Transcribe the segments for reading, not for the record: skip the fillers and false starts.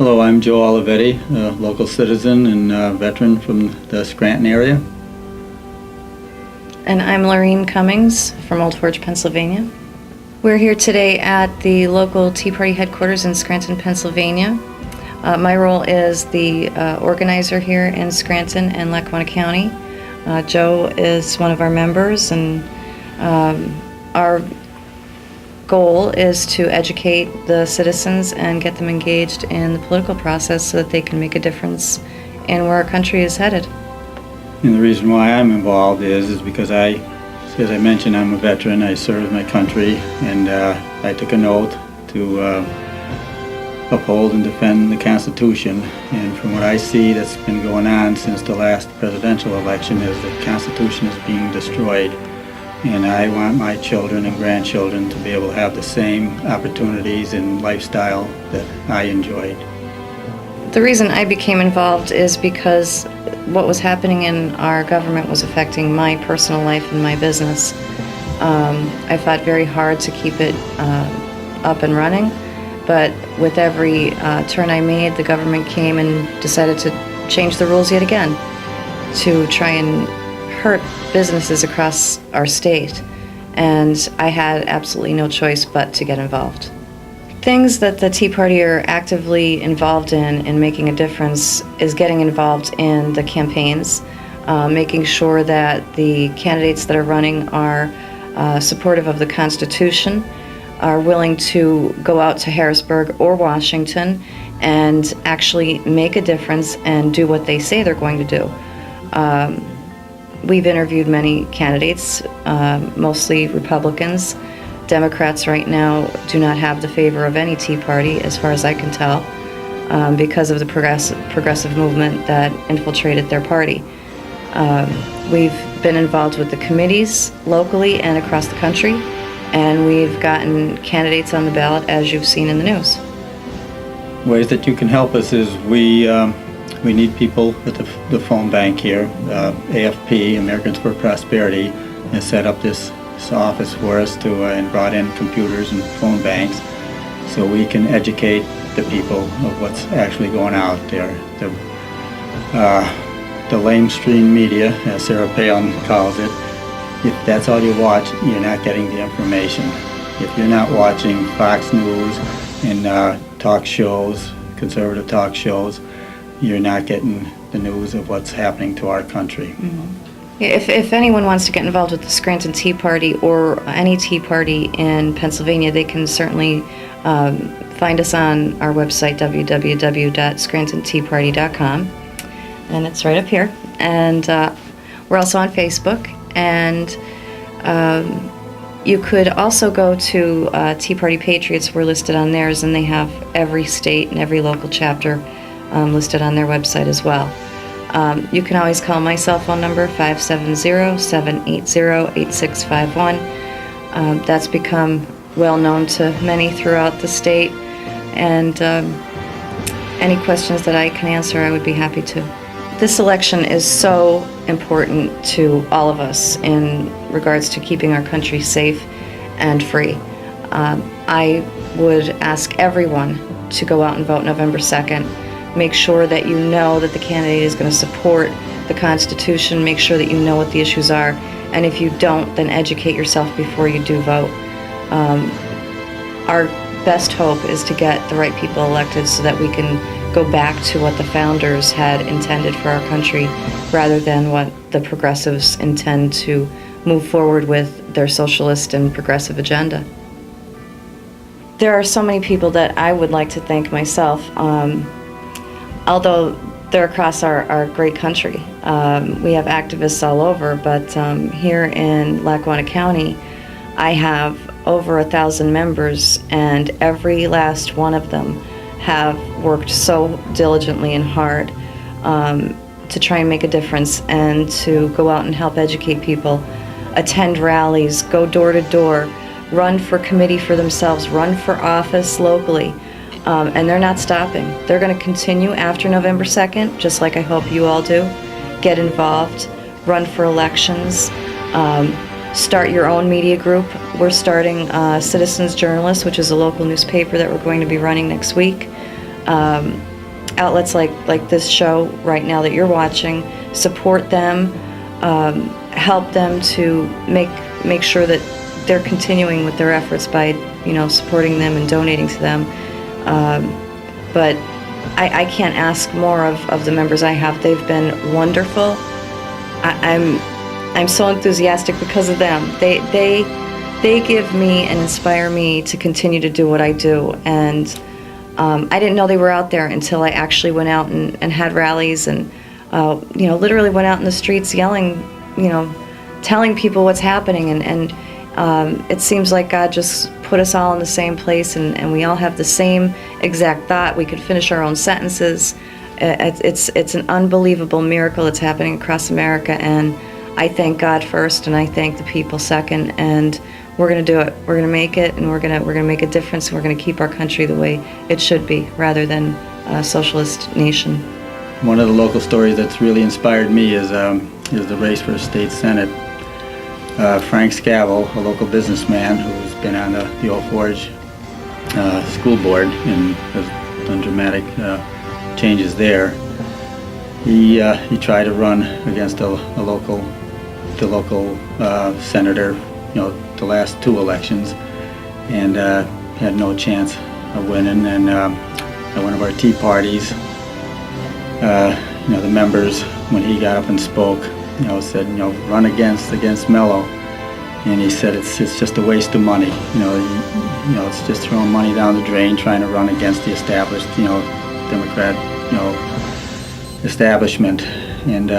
Hello, I'm Joe Olivetti, a local citizen and veteran from the Scranton area. And I'm Laureen Cummings from Old Forge, Pennsylvania. We're here today at the local Tea Party headquarters in Scranton, Pennsylvania. My role is the organizer here in Scranton and Lackawanna County. Joe is one of our members, and our goal is to educate the citizens and get them engaged in the political process so that they can make a difference in where our country is headed. And the reason why I'm involved is because as I mentioned, I'm a veteran. I served my country, and I took an oath to uphold and defend the Constitution. And from what I see that's been going on since the last presidential election is the Constitution is being destroyed. And I want my children and grandchildren to be able to have the same opportunities and lifestyle that I enjoyed. The reason I became involved is because what was happening in our government was affecting my personal life and my business. I fought very hard to keep it up and running, but with every turn I made, the government came and decided to change the rules yet again to try and hurt businesses across our state, and I had absolutely no choice but to get involved. Things that the Tea Party are actively involved in making a difference is getting involved in the campaigns, making sure that the candidates that are running are supportive of the Constitution, are willing to go out to Harrisburg or Washington and actually make a difference and do what they say they're going to do. We've interviewed many candidates, mostly Republicans. Democrats right now do not have the favor of any Tea Party, as far as I can tell, because of the progressive movement that infiltrated their party. We've been involved with the committees locally and across the country, and we've gotten candidates on the ballot, as you've seen in the news. Ways that you can help us is we need people at the phone bank here. AFP, Americans for Prosperity, has set up this office for us and brought in computers and phone banks so we can educate the people of what's actually going out there. The lamestream media, as Sarah Palin calls it, if that's all you watch, you're not getting the information. If you're not watching Fox News and talk shows, conservative talk shows, you're not getting the news of what's happening to our country. Mm-hmm. If anyone wants to get involved with the Scranton Tea Party or any Tea Party in Pennsylvania, they can certainly find us on our website, www.scrantonteaparty.com, and it's right up here. And we're also on Facebook, and you could also go to Tea Party Patriots. We're listed on theirs, and they have every state and every local chapter listed on their website as well. You can always call my cell phone number, 570-780-8651. That's become well known to many throughout the state, and any questions that I can answer, I would be happy to. This election is so important to all of us in regards to keeping our country safe and free. I would ask everyone to go out and vote November 2nd. Make sure that you know that the candidate is going to support the Constitution. Make sure that you know what the issues are. And if you don't, then educate yourself before you do vote. Our best hope is to get the right people elected so that we can go back to what the founders had intended for our country rather than what the progressives intend to move forward with their socialist and progressive agenda. There are so many people that I would like to thank myself. Although they're across our great country. We have activists all over, but here in Lackawanna County, I have over 1,000 members, and every last one of them have worked so diligently and hard to try and make a difference and to go out and help educate people, attend rallies, go door to door, run for committee for themselves, run for office locally. And they're not stopping. They're going to continue after November 2nd, just like I hope you all do. Get involved, run for elections, start your own media group. We're starting Citizens Journalist, which is a local newspaper that we're going to be running next week. outlets like this show right now that you're watching, support them, help them to make sure that they're continuing with their efforts by, supporting them and donating to them. But I can't ask more of the members I have. They've been wonderful. I'm so enthusiastic because of them. They give me and inspire me to continue to do what I do. And I didn't know they were out there until I actually went out and had rallies and literally went out in the streets yelling, telling people what's happening. And it seems like God just put us all in the same place, and we all have the same exact thought. We could finish our own sentences. It's an unbelievable miracle that's happening across America, and I thank God first, and I thank the people second, and we're going to do it. We're going to make it, and we're going to make a difference, and we're going to keep our country the way it should be, rather than a socialist nation. One of the local stories that's really inspired me is the race for state senate. Frank Scavell, a local businessman who's been on the Old Forge school board and has done dramatic changes there. He tried to run against the local senator, the last two elections, and had no chance of winning. And at one of our tea parties, the members, when he got up and spoke, said, run against Mello. And he said it's just a waste of money. It's just throwing money down the drain trying to run against the established, Democrat, establishment. And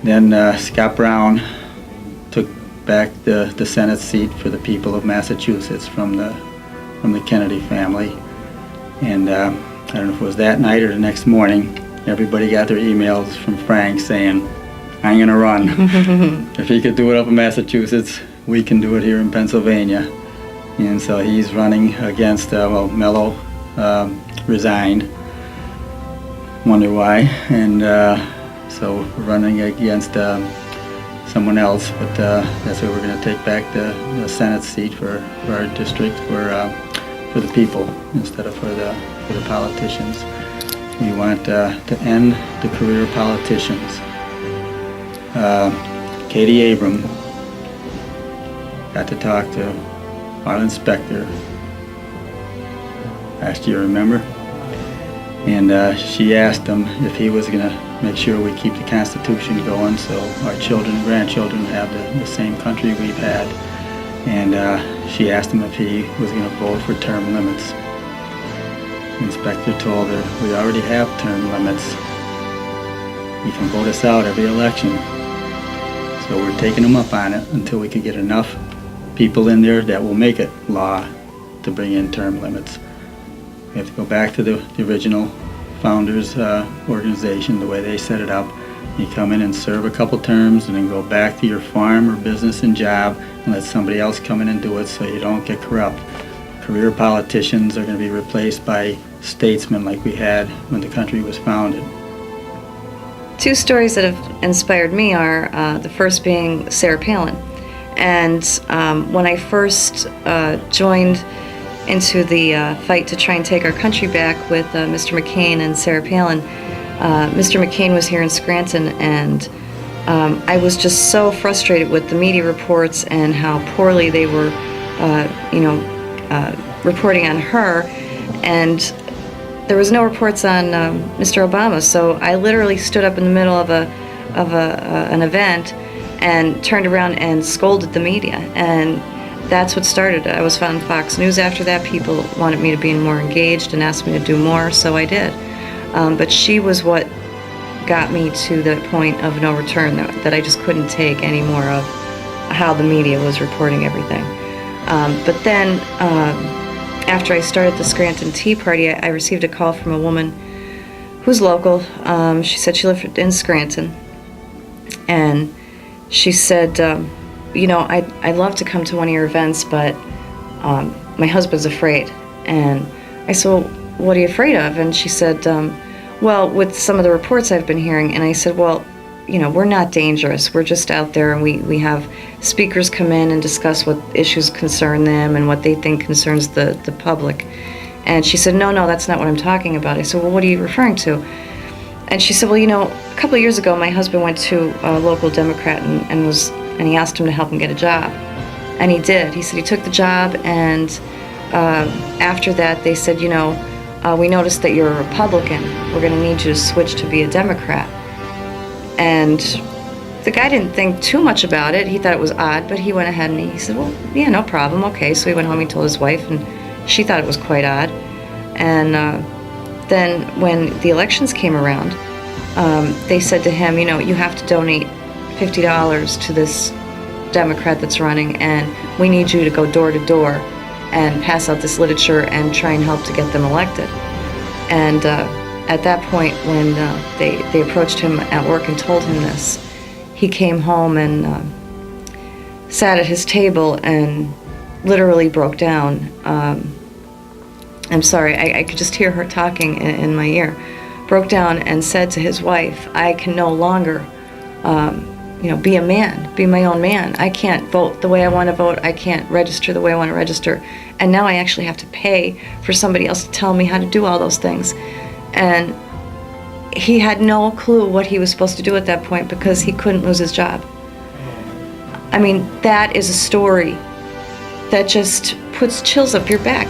then Scott Brown took back the Senate seat for the people of Massachusetts from the Kennedy family. And I don't know if it was that night or the next morning, everybody got their emails from Frank saying, I'm going to run. If he could do it up in Massachusetts, we can do it here in Pennsylvania. And so he's running against, Mello resigned. Wonder why. And so we're running against someone else, but that's why we're going to take back the Senate seat for our district for the people instead of for the politicians. We want to end the career of politicians. Katie Abram got to talk to our inspector last year, remember? And she asked him if he was going to make sure we keep the Constitution going so our children and grandchildren have the same country we've had. And she asked him if he was going to vote for term limits. The inspector told her, we already have term limits. You can vote us out every election. So we're taking them up on it until we can get enough people in there that will make it law to bring in term limits. We have to go back to the original founders organization, the way they set it up. You come in and serve a couple terms and then go back to your farm or business and job and let somebody else come in and do it so you don't get corrupt. Career politicians are going to be replaced by statesmen like we had when the country was founded. Two stories that have inspired me are the first being Sarah Palin. And when I first joined into the fight to try and take our country back with Mr. McCain and Sarah Palin, Mr. McCain was here in Scranton, and I was just so frustrated with the media reports and how poorly they were, reporting on her. And there was no reports on Mr. Obama, so I literally stood up in the middle of an event and turned around and scolded the media, and that's what started it. I was on Fox News after that. People wanted me to be more engaged and asked me to do more, so I did. But she was what got me to the point of no return, that I just couldn't take any more of how the media was reporting everything. But then, after I started the Scranton Tea Party, I received a call from a woman who's local. She said she lived in Scranton, and she said, I'd love to come to one of your events, but my husband's afraid. And I said, well, what are you afraid of? And she said, well, with some of the reports I've been hearing. And I said, well, we're not dangerous. We're just out there, and we have speakers come in and discuss what issues concern them and what they think concerns the public. And she said, no, that's not what I'm talking about. I said, well, what are you referring to? And she said, well, a couple of years ago, my husband went to a local Democrat and he asked him to help him get a job. And he did. He said he took the job, and after that, they said, we noticed that you're a Republican. We're going to need you to switch to be a Democrat. And the guy didn't think too much about it. He thought it was odd, but he went ahead and he said, well, yeah, no problem. Okay. So he went home, he told his wife, and she thought it was quite odd. And then when the elections came around, they said to him, you have to donate $50 to this Democrat that's running, and we need you to go door to door and pass out this literature and try and help to get them elected. And at that point, when they approached him at work and told him this, he came home and sat at his table and literally broke down. I'm sorry, I could just hear her talking in my ear. Broke down and said to his wife, I can no longer be a man, be my own man. I can't vote the way I want to vote. I can't register the way I want to register. And now I actually have to pay for somebody else to tell me how to do all those things. And he had no clue what he was supposed to do at that point because he couldn't lose his job. I mean, that is a story that just puts chills up your back.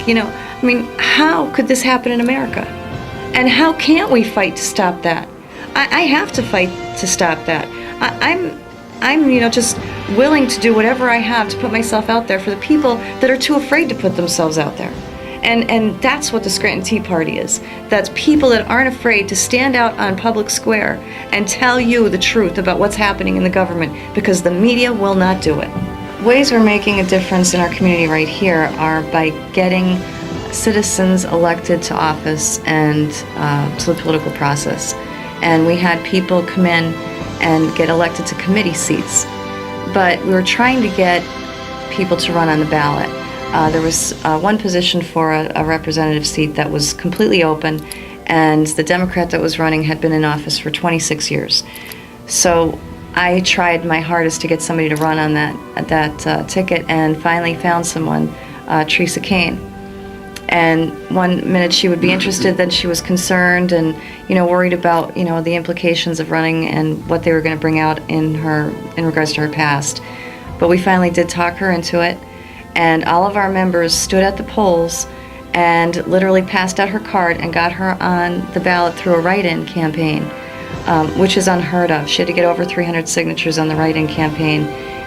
How could this happen in America? And how can't we fight to stop that? I have to fight to stop that. I'm just willing to do whatever I have to put myself out there for the people that are too afraid to put themselves out there. And that's what the Scranton Tea Party is. That's people that aren't afraid to stand out on public square and tell you the truth about what's happening in the government, because the media will not do it. Ways we're making a difference in our community right here are by getting citizens elected to office and to the political process. And we had people come in and get elected to committee seats. But we were trying to get people to run on the ballot. There was one position for a representative seat that was completely open, and the Democrat that was running had been in office for 26 years. So I tried my hardest to get somebody to run on that ticket, and finally found someone, Teresa Kane. And one minute she would be interested, then she was concerned and, worried about, the implications of running and what they were going to bring out in regards to her past. But we finally did talk her into it, and all of our members stood at the polls and literally passed out her card and got her on the ballot through a write-in campaign, which is unheard of. She had to get over 300 signatures on the write-in campaign,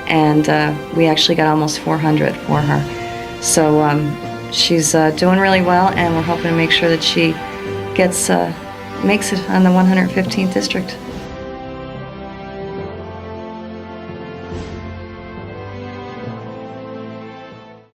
and we actually got almost 400 for her. So she's doing really well, and we're hoping to make sure that she makes it on the 115th district.